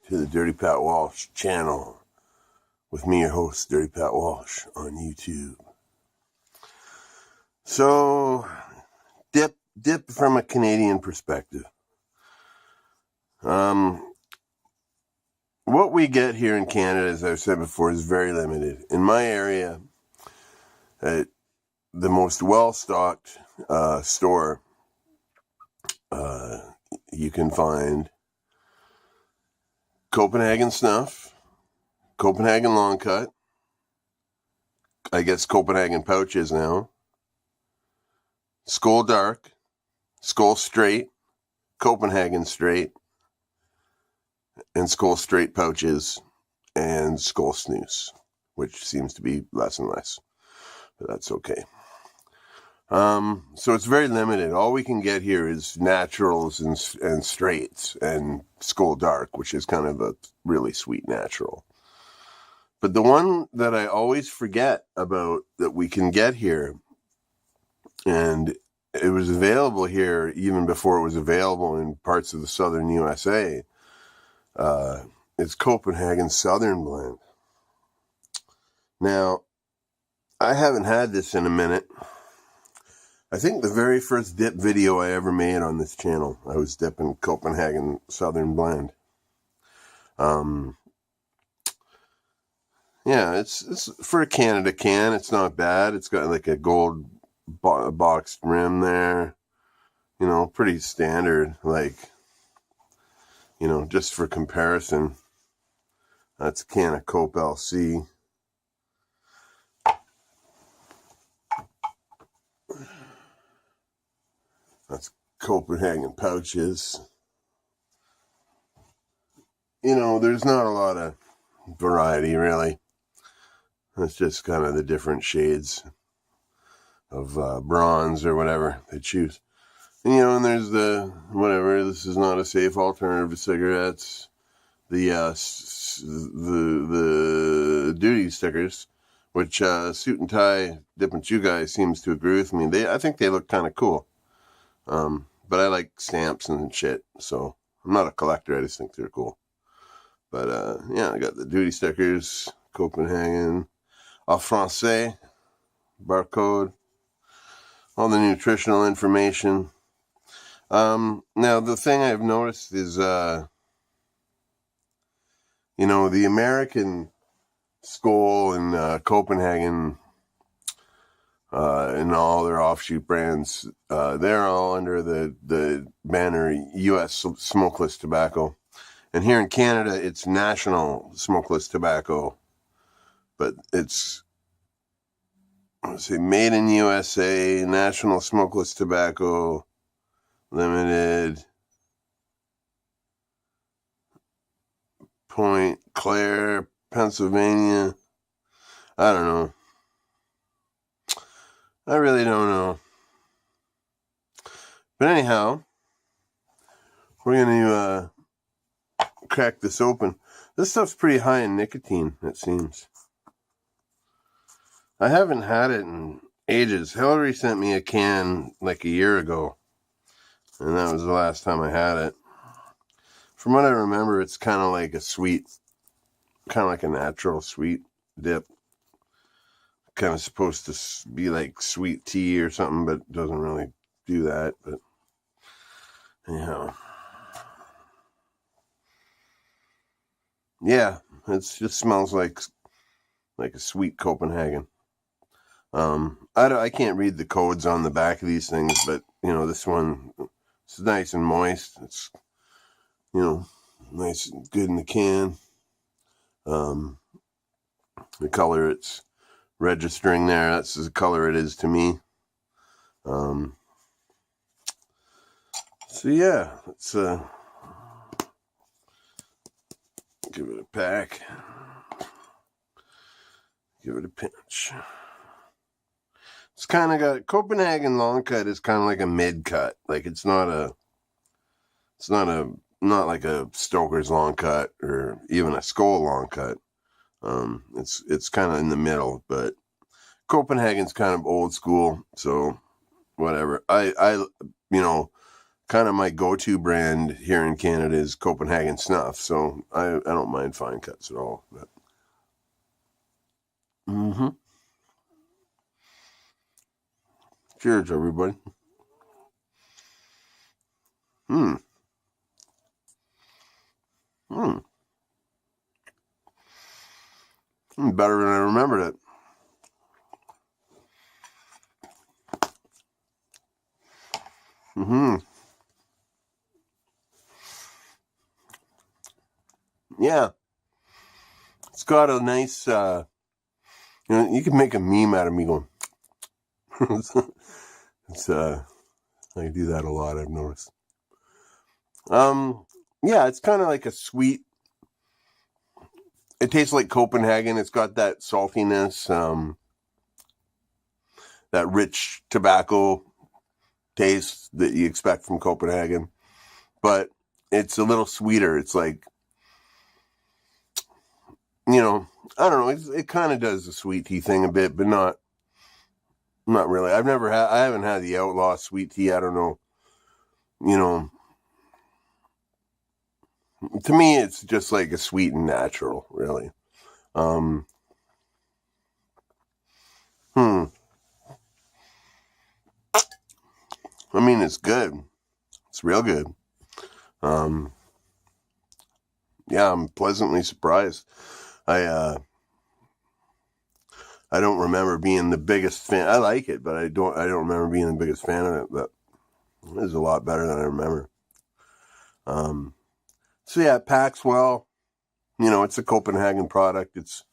to the Dirty Pat Walsh channel with me, your host, Dirty Pat Walsh, on YouTube. So, dip from a Canadian perspective. What we get here in Canada, as I've said before, is very limited. In my area, the most well-stocked store you can find Copenhagen snuff, Copenhagen long cut, I guess Copenhagen pouches now, Skol dark, Skol straight, Copenhagen straight, and Skol straight pouches, and Skol snus, which seems to be less and less, but that's okay. So it's very limited. All we can get here is naturals and straights and Skol dark, which is kind of a really sweet natural. But the one that I always forget about that we can get here, and it was available here even before it was available in parts of the southern USA, it's Copenhagen Southern Blend. Now, I haven't had this in a minute. I think the very first dip video I ever made on this channel, I was dipping Copenhagen Southern Blend. Yeah, it's for a Canada can. It's not bad. It's got like a gold boxed rim there. You know, pretty standard. Like, you know, just for comparison, that's a can of Cope LC. That's Copenhagen pouches. You know, there's not a lot of variety, really. It's just kind of the different shades of bronze or whatever they choose. And, you know, and there's the, whatever, this is not a safe alternative to cigarettes. The duty stickers, which Suit and Tie Dip and Chew guy seems to agree with me. I think they look kind of cool. But I like stamps and shit, so I'm not a collector. I just think they're cool. But yeah, I got the duty stickers, Copenhagen, en français, barcode, all the nutritional information. Now the thing I've noticed is, you know, the American Skol and Copenhagen and all their offshoot brands, they're all under the banner U.S. Smokeless Tobacco. And here in Canada, it's National Smokeless Tobacco. But it's, let's see, Made in USA, National Smokeless Tobacco, Limited, Point Claire, Pennsylvania. I don't know. I really don't know. But anyhow, we're going to crack this open. This stuff's pretty high in nicotine, it seems. I haven't had it in ages. Hillary sent me a can like a year ago, and that was the last time I had it. From what I remember, it's kind of like a sweet, kind of like a natural sweet dip. Kind of supposed to be like sweet tea or something, but doesn't really do that. But anyhow, yeah, it just smells like a sweet Copenhagen. I can't read the codes on the back of these things, but you know, this one, it's nice and moist. It's, you know, nice and good in the can. The color it's registering there, that's the color it is to me. So yeah, let's give it a pack, give it a pinch. It's kind of got, Copenhagen long cut is kind of like a mid cut. Like it's not like a Stoker's long cut or even a Skol long cut. It's kind of in the middle, but Copenhagen's kind of old school, so whatever. I you know, kind of my go-to brand here in Canada is Copenhagen Snuff, so I don't mind fine cuts at all. But. Mm-hmm. Cheers, everybody. Hmm. Hmm. Better than I remembered it. Mm-hmm. Yeah. It's got a nice, you can make a meme out of me going, it's, I do that a lot, I've noticed. Yeah, it's kind of like a sweet, it tastes like Copenhagen. It's got that saltiness, that rich tobacco taste that you expect from Copenhagen, but it's a little sweeter. It's like, I don't know. It kind of does the sweet tea thing a bit, but not really. I haven't had the Outlaw sweet tea. I don't know. To me, it's just like a sweet and natural, really. Um, hmm. I mean, it's good. It's real good. Um, yeah, I'm pleasantly surprised. I don't remember being the biggest fan. I like it, but I don't remember being the biggest fan of it. But it is a lot better than I remember. So yeah, it packs well. It's a Copenhagen product. It's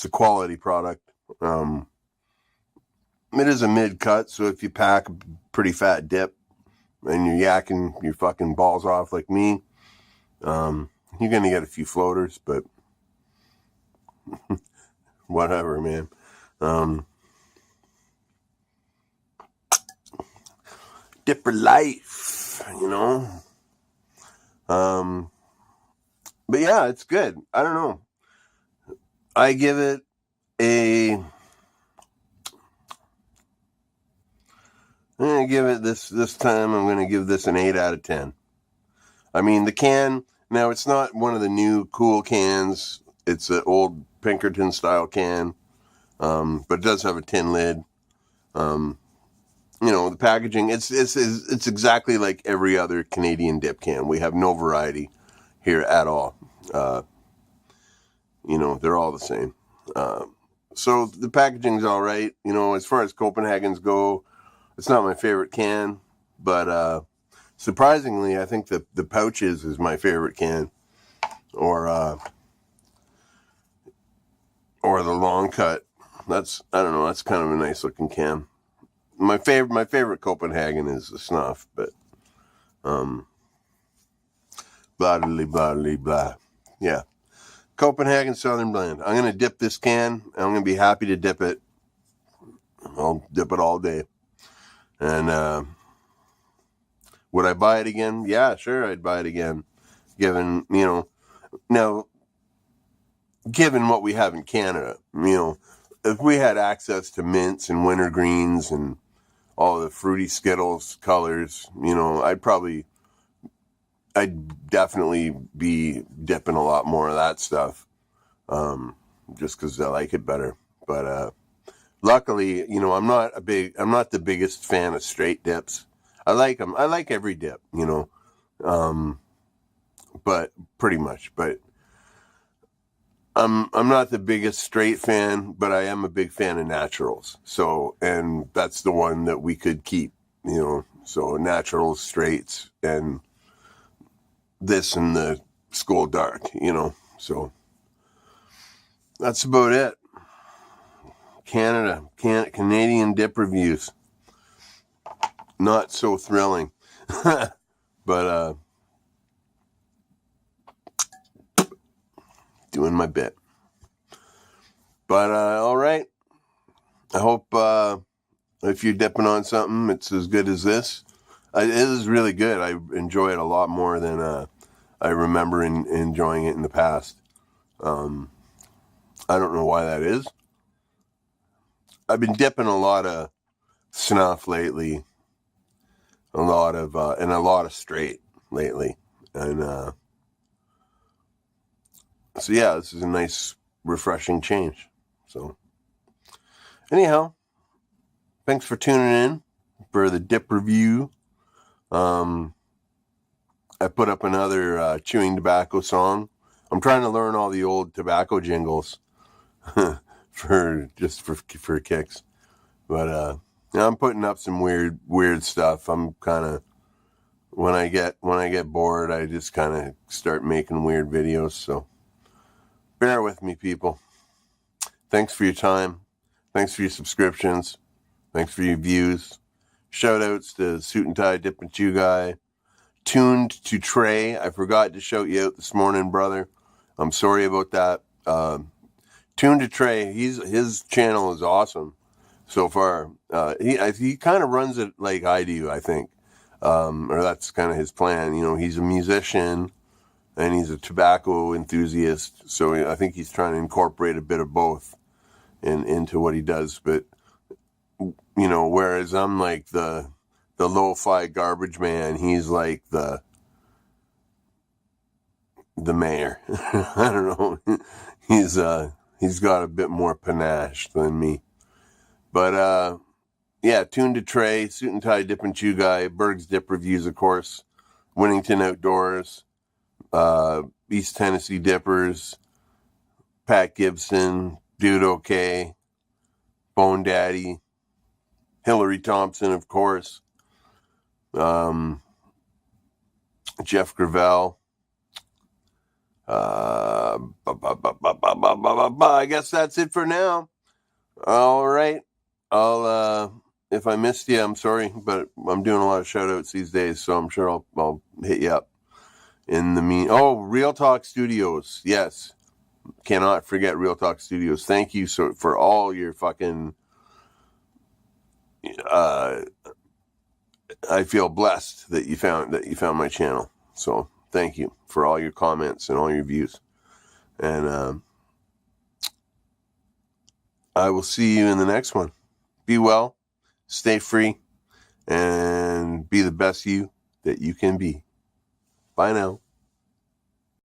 a quality product. It is a mid cut, so if you pack a pretty fat dip and you're yakking your fucking balls off like me, you're gonna get a few floaters, but whatever, man. Dipper life, But yeah, it's good. I don't know. I give it a. I'm gonna give it this time. I'm gonna give this an 8 out of 10. I mean, the can. Now it's not one of the new cool cans. It's an old Pinkerton style can, but it does have a tin lid. The packaging. It's exactly like every other Canadian dip can. We have no variety here at all. They're all the same. So the packaging's all right. As far as Copenhagen's go, it's not my favorite can, but surprisingly, I think the pouches is my favorite can, or the long cut. I don't know. That's kind of a nice looking can. My favorite Copenhagen is the snuff, but blah blah blah blah blah. Yeah. Copenhagen Southern Blend. I'm going to dip this can. I'm going to be happy to dip it. I'll dip it all day. And would I buy it again? Yeah, sure, I'd buy it again. Given, now, given what we have in Canada, if we had access to mints and wintergreens and all the fruity Skittles colors, I'd definitely be dipping a lot more of that stuff, just because I like it better. But luckily, I'm not the biggest fan of straight dips. I like them. I like every dip, but pretty much. But I'm not the biggest straight fan, but I am a big fan of naturals. So, and that's the one that we could keep, So naturals, straights, and this and the School Dark, So that's about it. Canadian dip reviews. Not so thrilling, but doing my bit. But all right. I hope if you're dipping on something, it's as good as this. It is really good. I enjoy it a lot more than I remember enjoying it in the past. I don't know why that is. I've been dipping a lot of snuff lately. a lot of straight lately. And so yeah, this is a nice, refreshing change. So anyhow, thanks for tuning in for the dip review. I put up another chewing tobacco song. I'm trying to learn all the old tobacco jingles for kicks. But I'm putting up some weird stuff. I'm kind of when I get bored, I just kind of start making weird videos. So bear with me, people. Thanks for your time. Thanks for your subscriptions. Thanks for your views. Shout outs to Suit and Tie Dip and Chew Guy. Tuned to Trey. I forgot to shout you out this morning, brother. I'm sorry about that. Tuned to Trey. His channel is awesome so far. He kind of runs it like I do, I think. Or that's kind of his plan. You know, he's a musician and he's a tobacco enthusiast. So I think he's trying to incorporate a bit of both into what he does. But, you know, whereas I'm like the lo-fi garbage man, he's like the mayor. I don't know. He's got a bit more panache than me. But yeah, tuned to Trey, Suit and Tie Dip and Chew Guy, Berg's Dip Reviews, of course, Winnington Outdoors, East Tennessee Dippers, Pat Gibson, Dude OK, Bone Daddy, Hillary Thompson, of course, Jeff Gravel. I guess that's it for now. All right. If I missed you, I'm sorry, but I'm doing a lot of shout outs these days, so I'm sure I'll hit you up in the Real Talk Studios. Yes. Cannot forget Real Talk Studios. Thank you for all your fucking, I feel blessed that you found my channel. So thank you for all your comments and all your views. And I will see you in the next one. Be well, stay free, and be the best you that you can be. Bye now.